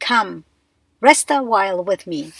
Come, rest a while with me,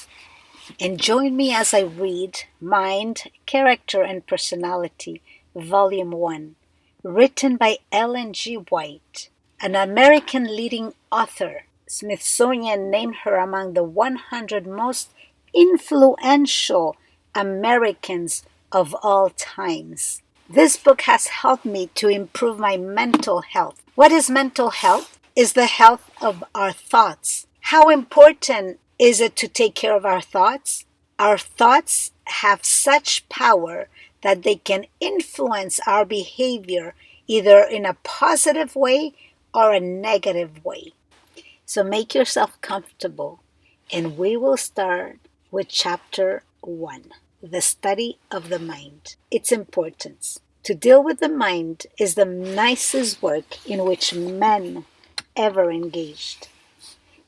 and join me as I read Mind, Character, and Personality, Volume 1, written by Ellen G. White, an American leading author. Smithsonian named her among the 100 most influential Americans of all times. This book has helped me to improve my mental health. What is mental health? Is the health of our thoughts. How important is it to take care of our thoughts? Our thoughts have such power that they can influence our behavior either in a positive way or a negative way. So make yourself comfortable, and we will start with Chapter 1, the study of the mind. Its importance. To deal with the mind is the nicest work in which men ever engaged.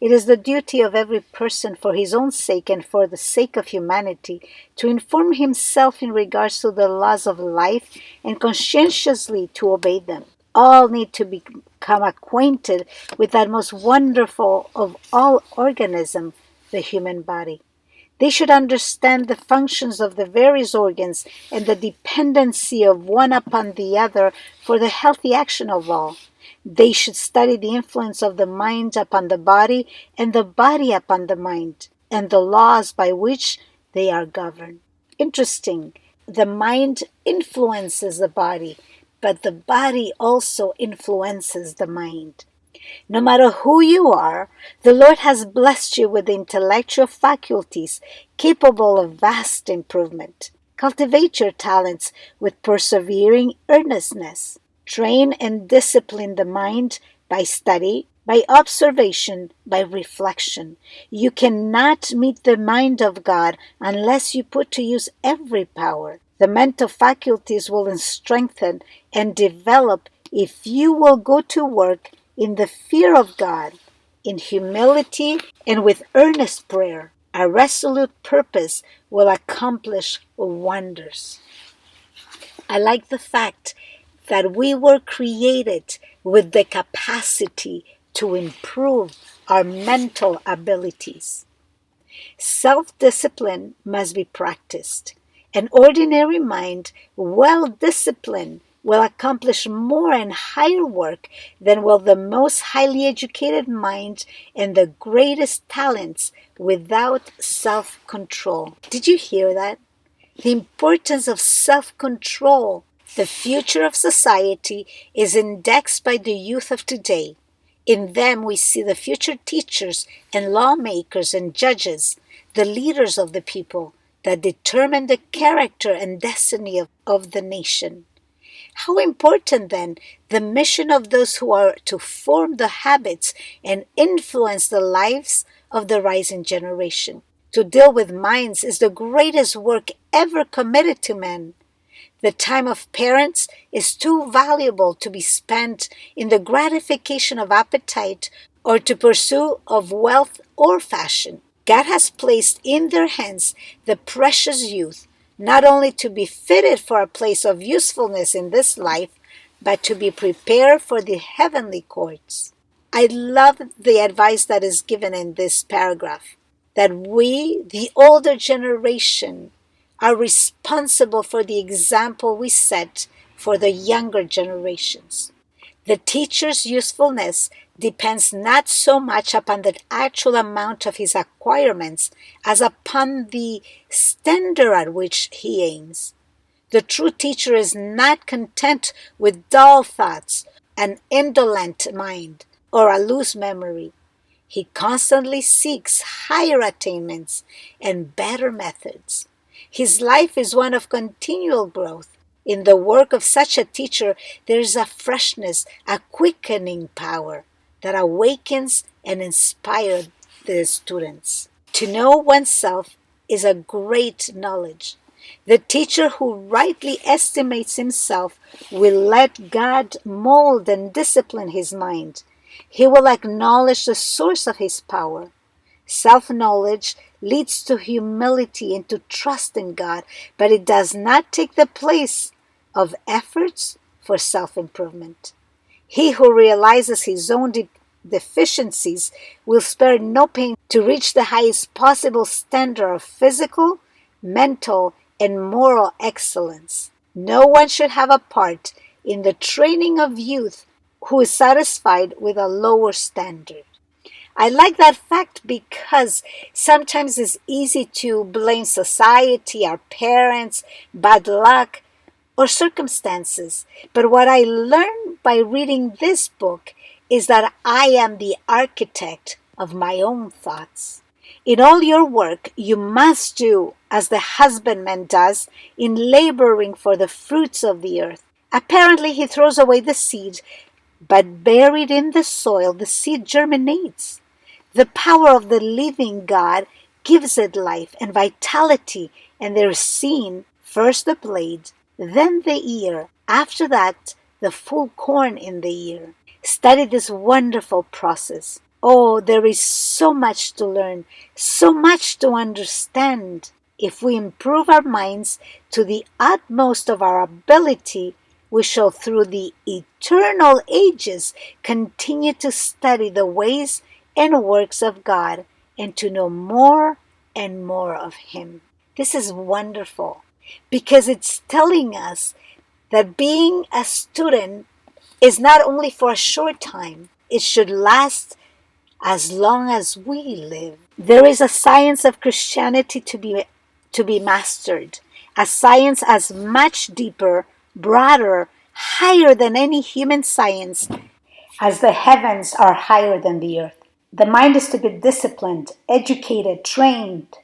It is the duty of every person for his own sake and for the sake of humanity to inform himself in regards to the laws of life and conscientiously to obey them. All need to become acquainted with that most wonderful of all organisms, the human body. They should understand the functions of the various organs and the dependency of one upon the other for the healthy action of all. They should study the influence of the mind upon the body and the body upon the mind, and the laws by which they are governed. Interesting. The mind influences the body, but the body also influences the mind. No matter who you are, the Lord has blessed you with intellectual faculties capable of vast improvement. Cultivate your talents with persevering earnestness. Train and discipline the mind by study, by observation, by reflection. You cannot meet the mind of God unless you put to use every power. The mental faculties will strengthen and develop if you will go to work in the fear of God, in humility, and with earnest prayer. A resolute purpose will accomplish wonders. I like the fact that we were created with the capacity to improve our mental abilities. Self-discipline must be practiced. An ordinary mind, well disciplined, will accomplish more and higher work than will the most highly educated mind and the greatest talents without self-control. Did you hear that? The importance of self-control. The future of society is indexed by the youth of today. In them we see the future teachers and lawmakers and judges, the leaders of the people that determine the character and destiny of the nation. How important, then, the mission of those who are to form the habits and influence the lives of the rising generation. To deal with minds is the greatest work ever committed to men. The time of parents is too valuable to be spent in the gratification of appetite or to pursue of wealth or fashion. God has placed in their hands the precious youth, not only to be fitted for a place of usefulness in this life, but to be prepared for the heavenly courts. I love the advice that is given in this paragraph, that we, the older generation, are responsible for the example we set for the younger generations. The teacher's usefulness depends not so much upon the actual amount of his acquirements as upon the standard at which he aims. The true teacher is not content with dull thoughts, an indolent mind, or a loose memory. He constantly seeks higher attainments and better methods. His life is one of continual growth. In the work of such a teacher, there is a freshness, a quickening power that awakens and inspires the students. To know oneself is a great knowledge. The teacher who rightly estimates himself will let God mold and discipline his mind. He will acknowledge the source of his power. Self-knowledge leads to humility and to trust in God, but it does not take the place of efforts for self-improvement. He who realizes his own deficiencies will spare no pain to reach the highest possible standard of physical, mental, and moral excellence. No one should have a part in the training of youth who is satisfied with a lower standard. I like that fact because sometimes it's easy to blame society, our parents, bad luck, or circumstances. But what I learned by reading this book is that I am the architect of my own thoughts. In all your work, you must do as the husbandman does in laboring for the fruits of the earth. Apparently, he throws away the seed, but buried in the soil, the seed germinates. The power of the living God gives it life and vitality, and there is seen first the blade, then the ear, after that the full corn in the ear. Study this wonderful process. Oh, there is so much to learn, so much to understand. If we improve our minds to the utmost of our ability, we shall through the eternal ages continue to study the ways and works of God and to know more and more of Him. This is wonderful because it's telling us that being a student is not only for a short time, it should last as long as we live. There is a science of Christianity to be mastered, a science as much deeper, broader, higher than any human science, as the heavens are higher than the earth. The mind is to be disciplined, educated, trained,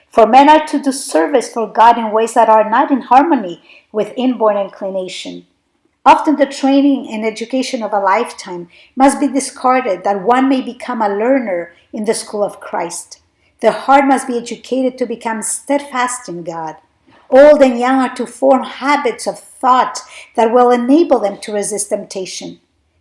for men are to do service for God in ways that are not in harmony with inborn inclination. Often the training and education of a lifetime must be discarded that one may become a learner in the school of Christ. The heart must be educated to become steadfast in God. Old and young are to form habits of thought that will enable them to resist temptation.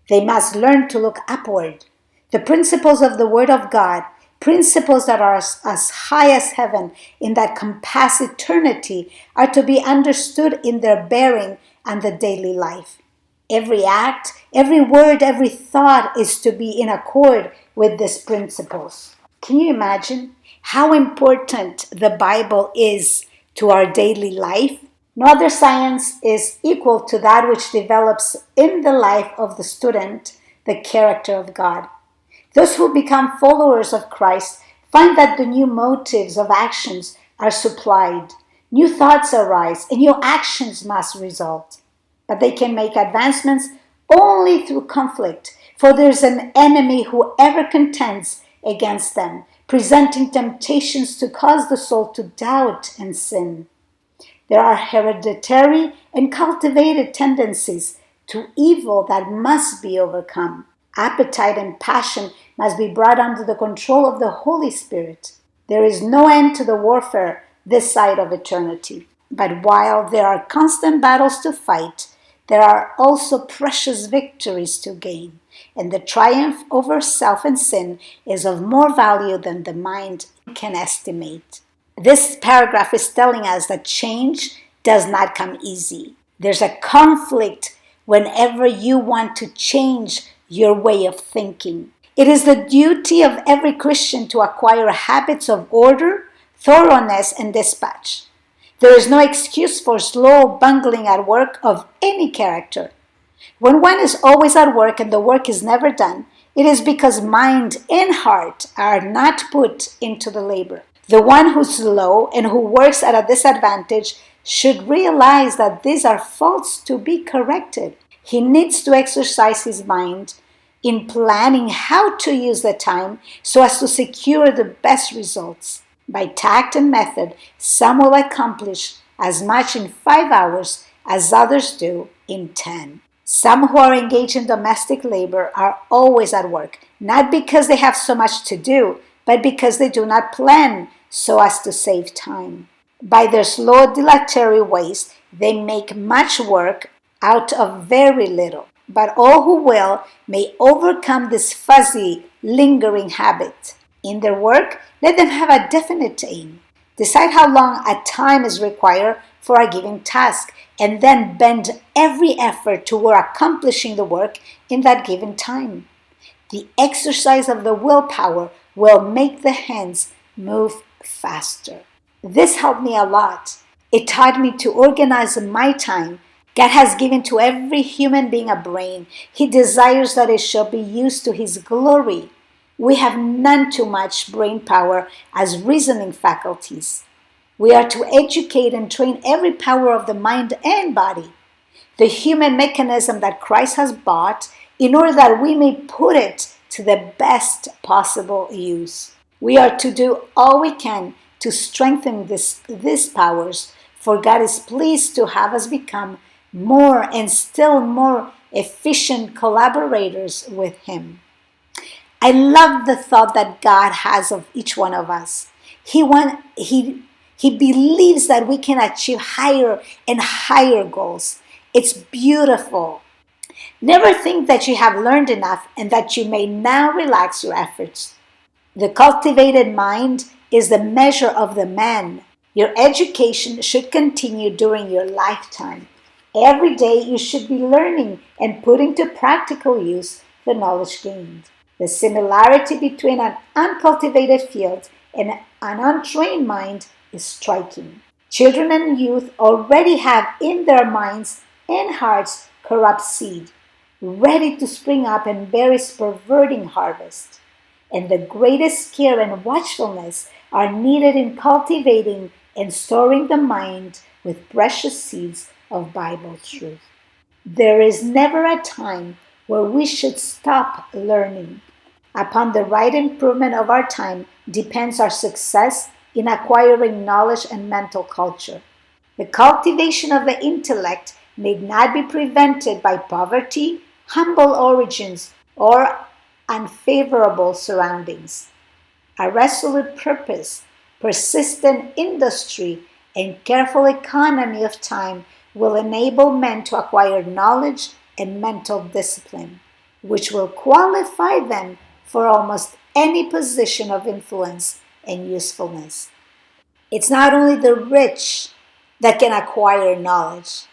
They must learn to look upward. The principles of the Word of God, principles that are as high as heaven in that compass eternity, are to be understood in their bearing and the daily life. Every act, every word, every thought is to be in accord with these principles. Can you imagine how important the Bible is to our daily life? No other science is equal to that which develops in the life of the student the character of God. Those who become followers of Christ find that the new motives of actions are supplied, new thoughts arise, and new actions must result. But they can make advancements only through conflict, for there is an enemy who ever contends against them, presenting temptations to cause the soul to doubt and sin. There are hereditary and cultivated tendencies to evil that must be overcome. Appetite and passion must be brought under the control of the Holy Spirit. There is no end to the warfare this side of eternity. But while there are constant battles to fight, there are also precious victories to gain. And the triumph over self and sin is of more value than the mind can estimate. This paragraph is telling us that change does not come easy. There's a conflict whenever you want to change your way of thinking. It is the duty of every Christian to acquire habits of order, thoroughness, and dispatch. There is no excuse for slow bungling at work of any character. When one is always at work and the work is never done, it is because mind and heart are not put into the labor. The one who's slow and who works at a disadvantage should realize that these are faults to be corrected. He needs to exercise his mind in planning how to use the time so as to secure the best results. By tact and method, some will accomplish as much in 5 hours as others do in 10. Some who are engaged in domestic labor are always at work, not because they have so much to do, but because they do not plan so as to save time. By their slow, dilatory ways, they make much work out of very little. But all who will may overcome this fuzzy, lingering habit. In their work, let them have a definite aim. Decide how long a time is required for a given task, and then bend every effort toward accomplishing the work in that given time. The exercise of the willpower will make the hands move faster. This helped me a lot. It taught me to organize my time. God has given to every human being a brain. He desires that it shall be used to His glory. We have none too much brain power as reasoning faculties. We are to educate and train every power of the mind and body, the human mechanism that Christ has bought, in order that we may put it to the best possible use. We are to do all we can to strengthen these powers, for God is pleased to have us become more and still more efficient collaborators with Him. I love the thought that God has of each one of us. He believes that we can achieve higher and higher goals. It's beautiful. Never think that you have learned enough and that you may now relax your efforts. The cultivated mind is the measure of the man. Your education should continue during your lifetime. Every day you should be learning and putting to practical use the knowledge gained. The similarity between an uncultivated field and an untrained mind is striking. Children and youth already have in their minds and hearts corrupt seed, ready to spring up and bear its perverting harvest. And the greatest care and watchfulness are needed in cultivating and storing the mind with precious seeds of Bible truth. There is never a time where we should stop learning. Upon the right improvement of our time depends our success in acquiring knowledge and mental culture. The cultivation of the intellect need not be prevented by poverty, humble origins, or unfavorable surroundings. A resolute purpose, persistent industry, and careful economy of time will enable men to acquire knowledge and mental discipline, which will qualify them for almost any position of influence and usefulness. It's not only the rich that can acquire knowledge.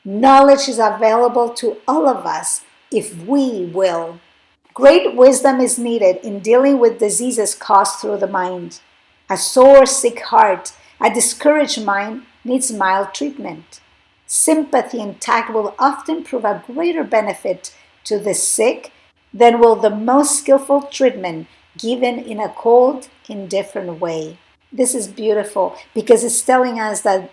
Knowledge is available to all of us if we will. Great wisdom is needed in dealing with diseases caused through the mind. A sore, sick heart, a discouraged mind needs mild treatment. Sympathy and tact will often prove a greater benefit to the sick than will the most skillful treatment given in a cold, indifferent way. This is beautiful because it's telling us that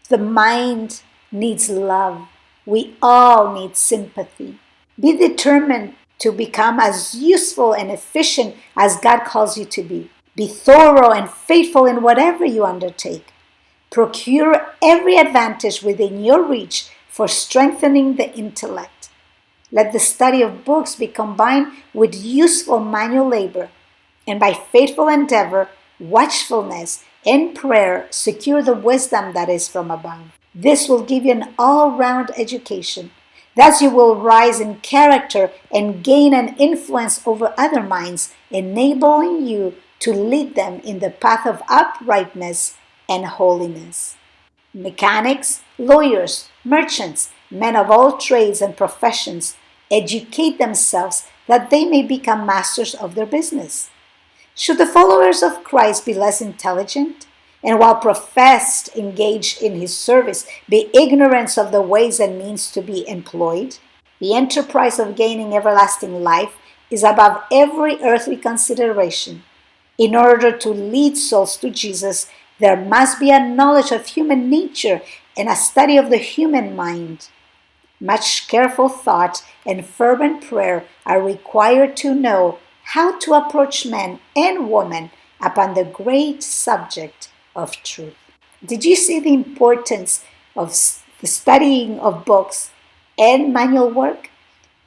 the mind needs love. We all need sympathy. Be determined to become as useful and efficient as God calls you to be. Be thorough and faithful in whatever you undertake. Procure every advantage within your reach for strengthening the intellect. Let the study of books be combined with useful manual labor, and by faithful endeavor, watchfulness, and prayer, secure the wisdom that is from above. This will give you an all-round education. Thus you will rise in character and gain an influence over other minds, enabling you to lead them in the path of uprightness and holiness. Mechanics, lawyers, merchants, men of all trades and professions educate themselves that they may become masters of their business. Should the followers of Christ be less intelligent, and while professed engaged in His service, be ignorant of the ways and means to be employed? The enterprise of gaining everlasting life is above every earthly consideration. In order to lead souls to Jesus, there must be a knowledge of human nature and a study of the human mind. Much careful thought and fervent prayer are required to know how to approach men and women upon the great subject of truth. Did you see the importance of the studying of books and manual work?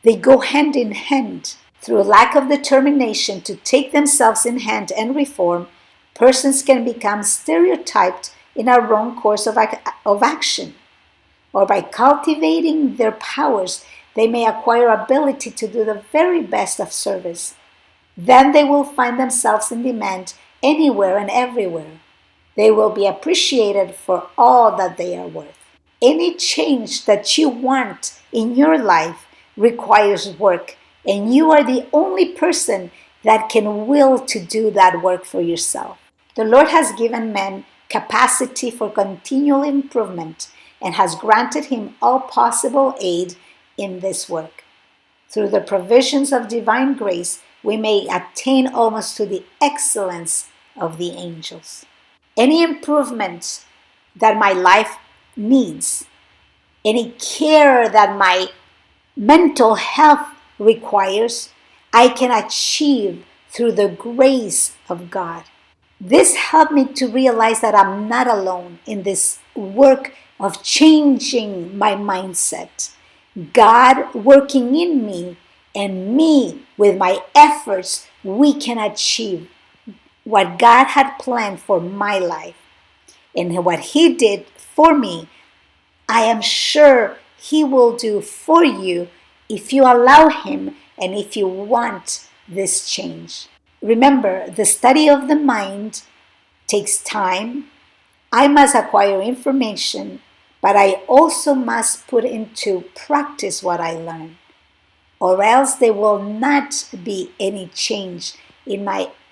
They go hand in hand. Through lack of determination to take themselves in hand and reform, persons can become stereotyped in a wrong course of action. Or by cultivating their powers, they may acquire ability to do the very best of service. Then they will find themselves in demand anywhere and everywhere. They will be appreciated for all that they are worth. Any change that you want in your life requires work And you are the only person that can will to do that work for yourself. The Lord has given man capacity for continual improvement and has granted him all possible aid in this work. Through the provisions of divine grace, we may attain almost to the excellence of the angels. Any improvement that my life needs, any care that my mental health requires, I can achieve through the grace of God. This helped me to realize that I'm not alone in this work of changing my mindset. God working in me and me with my efforts, we can achieve what God had planned for my life. And what He did for me, I am sure He will do for you if you allow Him and if you want this change. Remember, the study of the mind takes time. I must acquire information, but I also must put into practice what I learn, or else there will not be any change in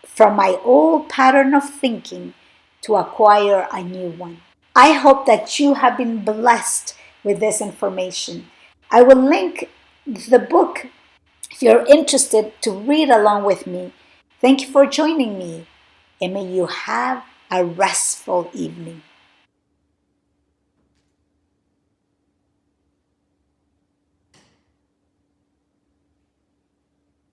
from my old pattern of thinking to acquire a new one. I hope that you have been blessed with this information. I will link the book if you're interested to read along with me. Thank you for joining me, and may you have a restful evening.